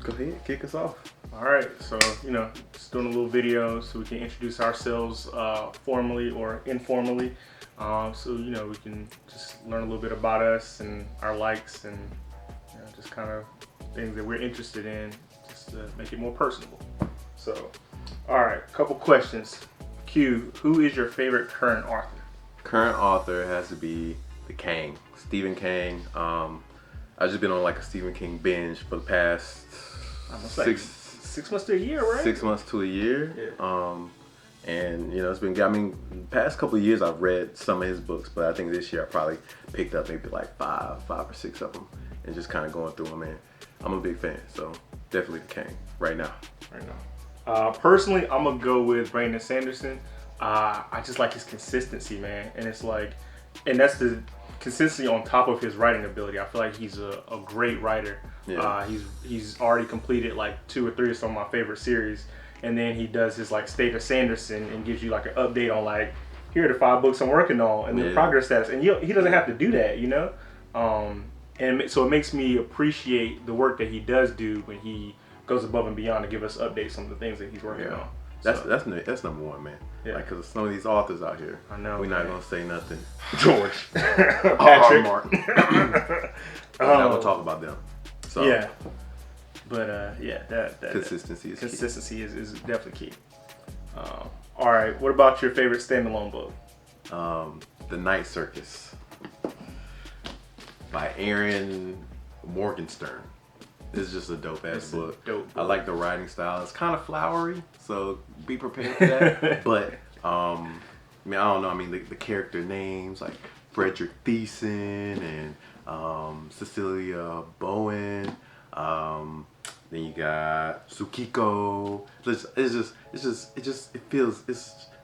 Go ahead, kick us off. All right, so just doing a little video so we can introduce ourselves formally or informally. So we can just learn a little bit about us and our likes and just kind of things that we're interested in, just to make it more personable. So, all right, a couple questions. Q, who is your favorite current author? Current author has to be the King, Stephen King. I've just been on like a Stephen King binge for the past 6 months to a year, right? 6 months to a year. Yeah. And it's been, the past couple of years I've read some of his books, but I think this year I probably picked up maybe like five or six of them and just kind of going through them. And I'm a big fan, so definitely the King right now. Personally, I'm gonna go with Brandon Sanderson. I just like his consistency, man, and that's the consistency on top of his writing ability. I feel like he's a great writer. Yeah. He's already completed like 2 or 3 of some of my favorite series, and then he does his like State of Sanderson and gives you like an update on like, here are the 5 books I'm working on and the progress status. And he doesn't have to do that, and so it makes me appreciate the work that he does do when he goes above and beyond to give us updates on the things that he's working on. That's number one, man. Yeah. Like, cause some of these authors out here, I know, we're not gonna say nothing. George, Patrick, Mark. We're not gonna talk about them. So yeah, but that consistency is definitely key. All right, what about your favorite standalone book? The Night Circus by Aaron Morgenstern. It's just a dope ass book. I like the writing style. It's kind of flowery, so be prepared for that. But I don't know. The character names like Frederick Thiessen and Cecilia Bowen. Then you got Tsukiko. It's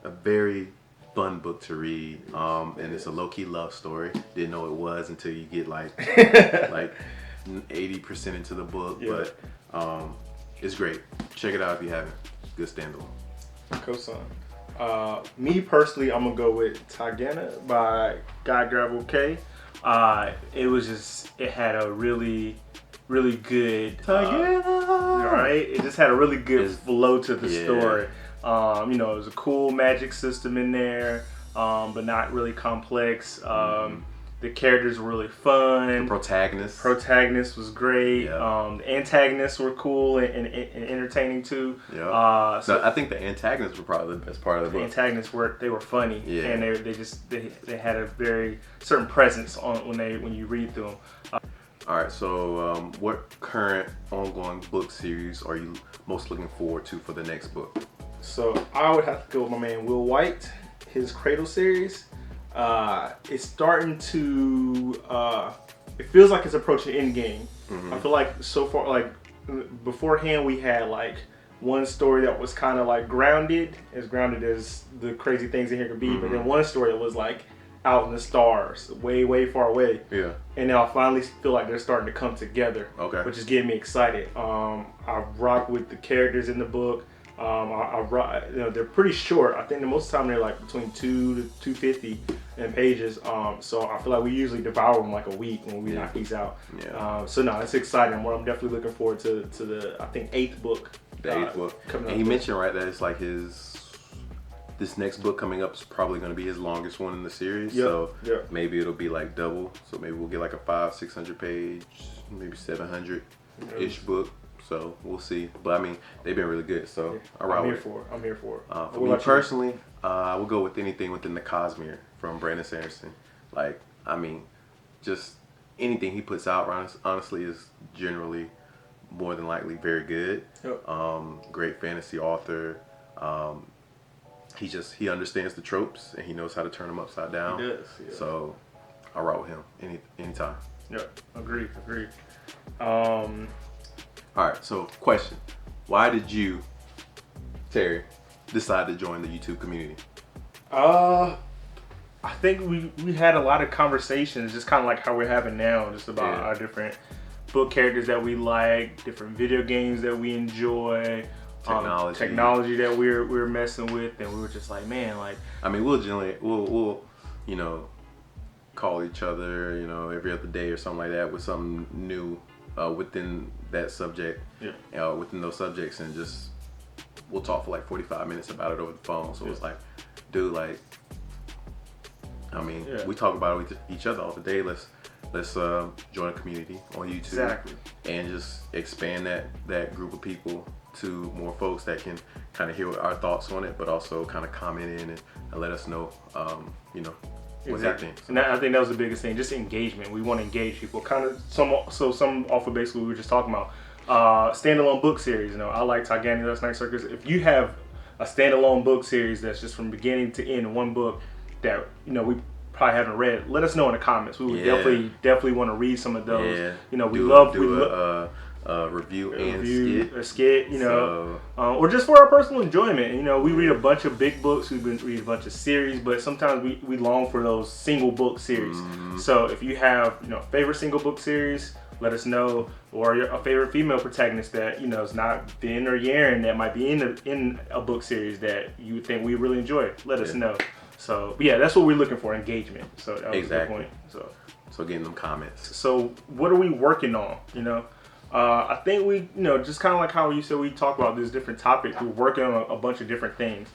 a very fun book to read. And it's a low key love story. Didn't know it was until you get like 80% into the book, but it's great. Check it out if you haven't. Good standalone. Co-sign. Me personally, I'm gonna go with Tagana by Guy Gravel K. It had a really good right. It just had a really good flow to the story. It was a cool magic system in there, but not really complex. The characters were really fun. The protagonist was great. Yeah. The antagonists were cool and entertaining too. Yeah. So I think the antagonists were probably the best part of the book. The antagonists were funny. Yeah. And they had a very certain presence when you read through them. All right. So what current ongoing book series are you most looking forward to for the next book? So I would have to go with my man Will White, his Cradle series. It's starting to it feels like it's approaching endgame. I feel like so far, like beforehand, we had like one story that was kind of like grounded as the crazy things in here could be, but then one story that was like out in the stars, way far away. Yeah. And now I finally feel like they're starting to come together. Okay. Which is getting me excited. I rock with the characters in the book. They're pretty short. I think most of the time they're like between 2 to 250 in pages. So I feel like we usually devour them like a week when we knock these out. Yeah. So no, it's exciting. I'm definitely looking forward to the I think 8th book. The 8th book. And he mentioned right that it's like this next book coming up is probably going to be his longest one in the series. Yep. So Yep. maybe it'll be like double. So maybe we'll get like a 500-600 page, maybe 700-ish book. So we'll see, but they've been really good. So I'm here for it. For me personally, I will go with anything within the Cosmere from Brandon Sanderson. Just anything he puts out, honestly, is generally more than likely very good. Yep. Great fantasy author. He understands the tropes and he knows how to turn them upside down. He does. Yeah. So I rock with him anytime. Yep. Agreed. All right, so question. Why did you, Terry, decide to join the YouTube community? I think we had a lot of conversations, just kind of like how we're having now, just about our different book characters that we like, different video games that we enjoy, technology that we're messing with, and we were just like, man, like. We'll call each other, every other day or something like that with something new within that subject, within those subjects, and just we'll talk for like 45 minutes about it over the phone. So it's like, dude, like, I mean, we talk about it with each other all the day. Let's join a community on YouTube and just expand that group of people to more folks that can kind of hear our thoughts on it, but also kind of comment in and let us know, what they think. And I think that was the biggest thing, just engagement. We want to engage people. Kind of some off of basically what we were just talking about. Standalone book series. I like Titanic Last Night Circus. If you have a standalone book series that's just from beginning to end, one book that we probably haven't read, let us know in the comments. We would definitely want to read some of those. We love a review and a skit, or just for our personal enjoyment. We read a bunch of big books, we read a bunch of series, but sometimes we long for those single book series. So if you have a favorite single book series, let us know, or a favorite female protagonist that is not Finn or Yaren that might be in a book series that you think we really enjoy. Let us know. So that's what we're looking for, engagement. So that was a good point. So getting them comments. So what are we working on? I think we, just kind of like how you said we talk about these different topics. We're working on a bunch of different things.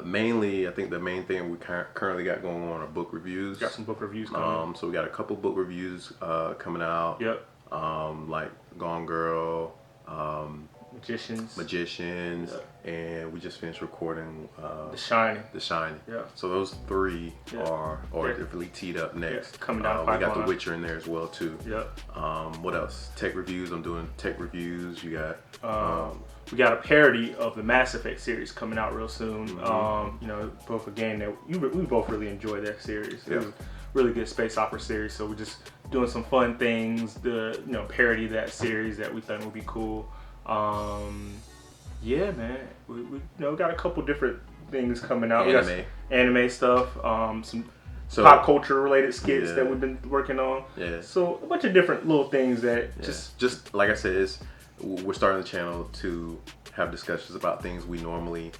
Mainly, I think the main thing we currently got going on are book reviews. Got some book reviews coming. So we got a couple book reviews coming out. Yep. Like Gone Girl, Magicians, and we just finished recording The Shining. Yeah. So those three are definitely teed up next. Coming down the pipeline. We got The Witcher in there as well too. Yep. What else? Tech reviews. I'm doing tech reviews. You got. We got a parody of the Mass Effect series coming out real soon. Both a game that we both really enjoyed that series. It was a really good space opera series. So we're just doing some fun things to parody that series that we think would be cool. Man, we got a couple different things coming out. Anime. We got anime stuff. Some pop culture related skits that we've been working on. Yeah. So a bunch of different little things that just like I said, we're starting the channel to have discussions about things we normally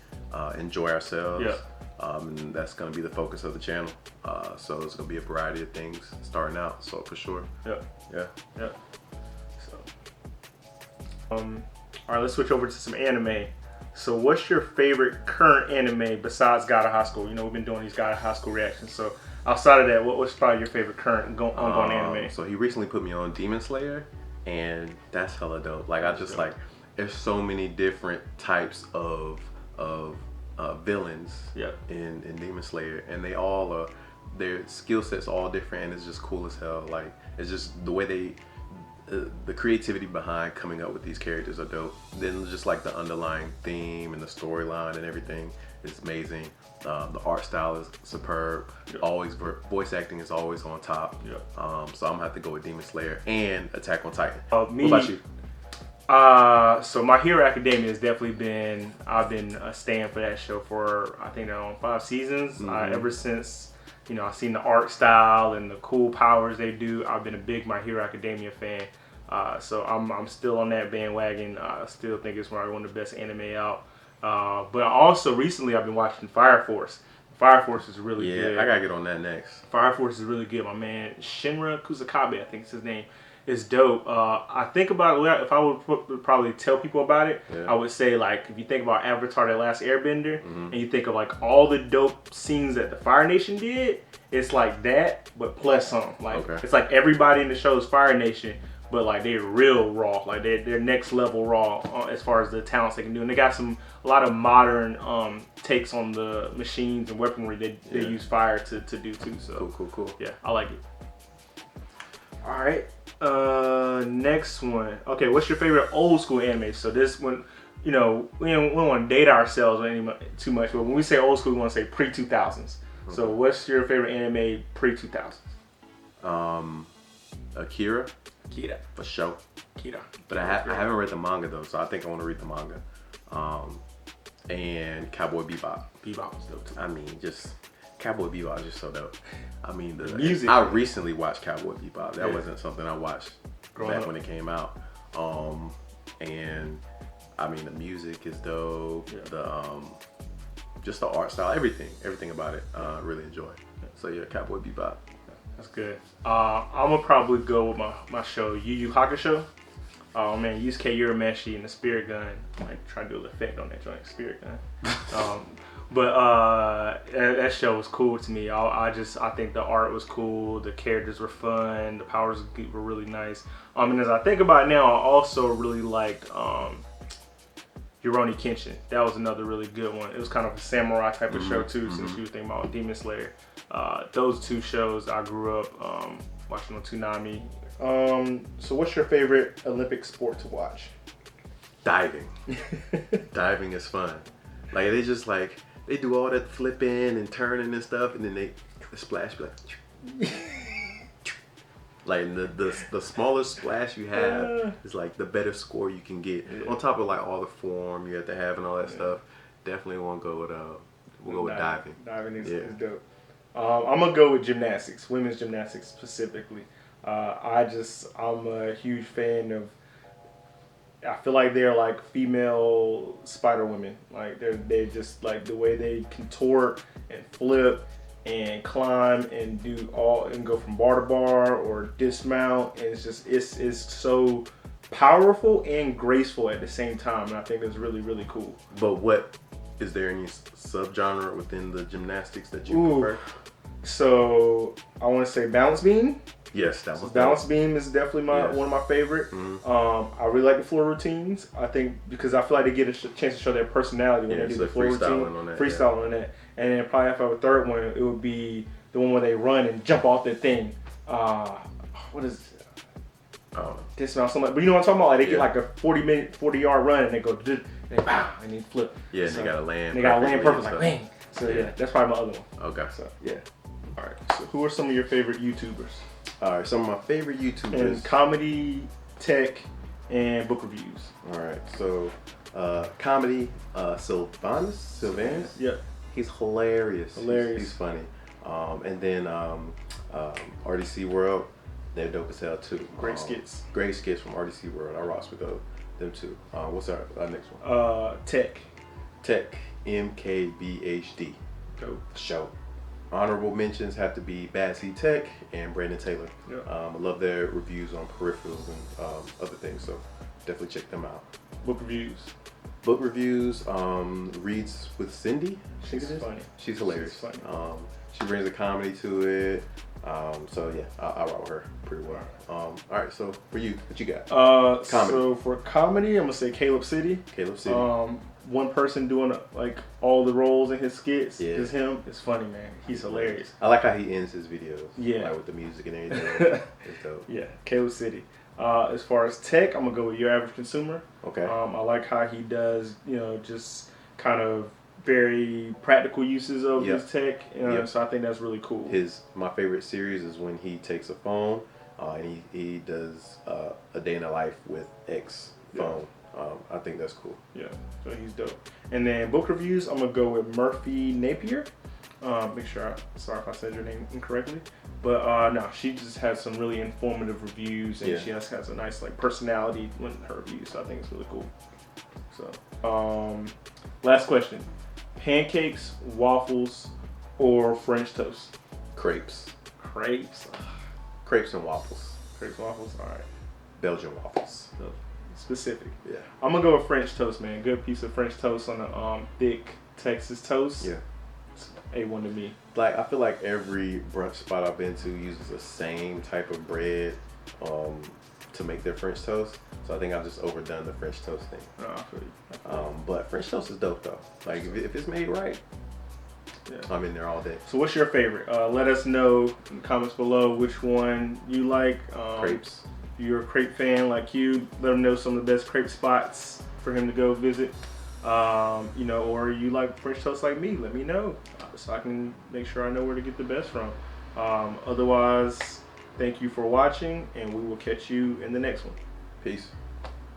enjoy ourselves. And that's going to be the focus of the channel. So it's going to be a variety of things starting out. So for sure. Yeah. So, all right, let's switch over to some anime. So what's your favorite current anime besides God of High School? We've been doing these God of High School reactions. So outside of that, what's probably your favorite current ongoing anime? So he recently put me on Demon Slayer, and that's hella dope. Like I just there's so many different types of villains in Demon Slayer, and they all are, their skill sets all different, and it's just cool as hell. Like it's just the way the creativity behind coming up with these characters are dope. Then just like the underlying theme and the storyline and everything is amazing. The art style is superb. Always voice acting is always on top. So I'm gonna have to go with Demon Slayer and Attack on Titan. What about you? So My Hero Academia has definitely been, I've been a stand for that show for I think on 5 seasons. Ever since I've seen the art style and the cool powers they do, I've been a big My Hero Academia fan. So I'm still on that bandwagon. I still think it's probably one of the best anime out. But also recently I've been watching Fire Force. Fire Force is really good. I gotta get on that next. Fire Force is really good. My man Shinra Kusakabe, I think is his name, is dope. I think about it, if I would probably tell people about it, I would say like if you think about Avatar: The Last Airbender, and you think of like all the dope scenes that the Fire Nation did, it's like that, but plus some. Like it's like everybody in the show is Fire Nation, but like they're real raw, like they're next level raw as far as the talents they can do, and they got a lot of modern takes on the machines and weaponry they use fire to do too. So cool. Yeah, I like it. All right, next one. Okay, what's your favorite old school anime? So this one, we don't want to date ourselves too much, but when we say old school, we want to say pre-2000s. So what's your favorite anime pre-2000s? Akira. For sure. Akira. But I haven't read the manga though, so I think I want to read the manga. And Cowboy Bebop. Bebop was dope too. I mean, just Cowboy Bebop is just so dope. I mean, the music. I recently watched Cowboy Bebop. That wasn't something I watched back when it came out. And I mean, the music is dope. The just the art style, everything about it. Really enjoy. So yeah, Cowboy Bebop. That's good. I'm gonna probably go with my show, Yu Yu Hakusho. Oh man, Yusuke Urameshi and the Spirit Gun. I might try to do an effect on that joint, Spirit Gun. But that show was cool to me. I think the art was cool, the characters were fun, the powers were really nice. And as I think about it now, I also really liked Rurouni Kenshin. That was another really good one. It was kind of a samurai type of show too, since you were thinking about Demon Slayer. Those two shows I grew up watching on Toonami. So what's your favorite Olympic sport to watch? Diving. Diving is fun. Like they do all that flipping and turning and stuff, and then they splash like the smaller splash you have is like the better score you can get. On top of like all the form you have to have and all that stuff. Definitely won't go with diving. Diving is dope. I'm gonna go with gymnastics, women's gymnastics specifically. I'm a huge fan of. I feel like they're like female Spider Women. Like they're just like the way they contort and flip and climb and do all and go from bar to bar or dismount. And it's so powerful and graceful at the same time. And I think that's really, really cool. But is there any subgenre within the gymnastics that you prefer? So I want to say balance beam. Yes, that was balance beam is definitely one of my favorite. I really like the floor routines. I think because I feel like they get a chance to show their personality when they do the floor routine, freestyling on that. And then probably if I have a third one, it would be the one where they run and jump off the thing. What is it? Dismount something. But you know what I'm talking about? Like they get like a 40-yard run and they go and they flip. Yeah, and so they gotta land. They gotta land perfect, like bang. So yeah, that's probably my other one. Okay. So yeah. All right. So who are some of your favorite YouTubers? All right, some of my favorite YouTubers. And comedy, tech, and book reviews. All right, so comedy, Sylvanus. Yep. He's hilarious. He's funny. And then RDC World, they're dope as hell too. Great skits. Great skits from RDC World. I rocks with them too. What's our next one? Tech, MKBHD. Dope. Show. Honorable mentions have to be Bad Seed Tech and Brandon Taylor. Yep. I love their reviews on peripherals and other things, so definitely check them out. Book reviews. Reads with Cindy. She's funny. She's hilarious. She's funny. She brings a comedy to it. So yeah, I rock with her pretty well. All right, so for you, what you got? Comedy. So for comedy, I'm gonna say Caleb City. One person doing like all the roles in his skits is him. It's funny, man. He's hilarious. I like how he ends his videos. Yeah, like with the music and everything. It's dope. Yeah, Caleb City. As far as tech, I'm gonna go with Your Average Consumer. Okay. I like how he does, just kind of very practical uses of his tech. So I think that's really cool. My favorite series is when he takes a phone and he does a day in the life with X phone. I think that's cool. Yeah, so he's dope. And then book reviews, I'm gonna go with Merphy Napier. Sorry if I said your name incorrectly, but no, she just has some really informative reviews, and she has a nice like personality in her reviews. So I think it's really cool. So, last question: pancakes, waffles, or French toast? Crepes. Crepes. Crepes and waffles. Crepes and waffles. All right. Belgian waffles. So, specific. Yeah. I'm gonna go with French toast, man. Good piece of French toast on a thick Texas toast. Yeah. It's A1 to me. Like I feel like every brunch spot I've been to uses the same type of bread to make their French toast. So I think I've just overdone the French toast thing. Oh, I feel you. But French toast is dope though. Like if it's made right, I'm in there all day. So what's your favorite? Let us know in the comments below which one you like. Crepes. If you're a crepe fan like you, let him know some of the best crepe spots for him to go visit. Or you like French toast like me, let me know so I can make sure I know where to get the best from. Otherwise, thank you for watching, and we will catch you in the next one. Peace.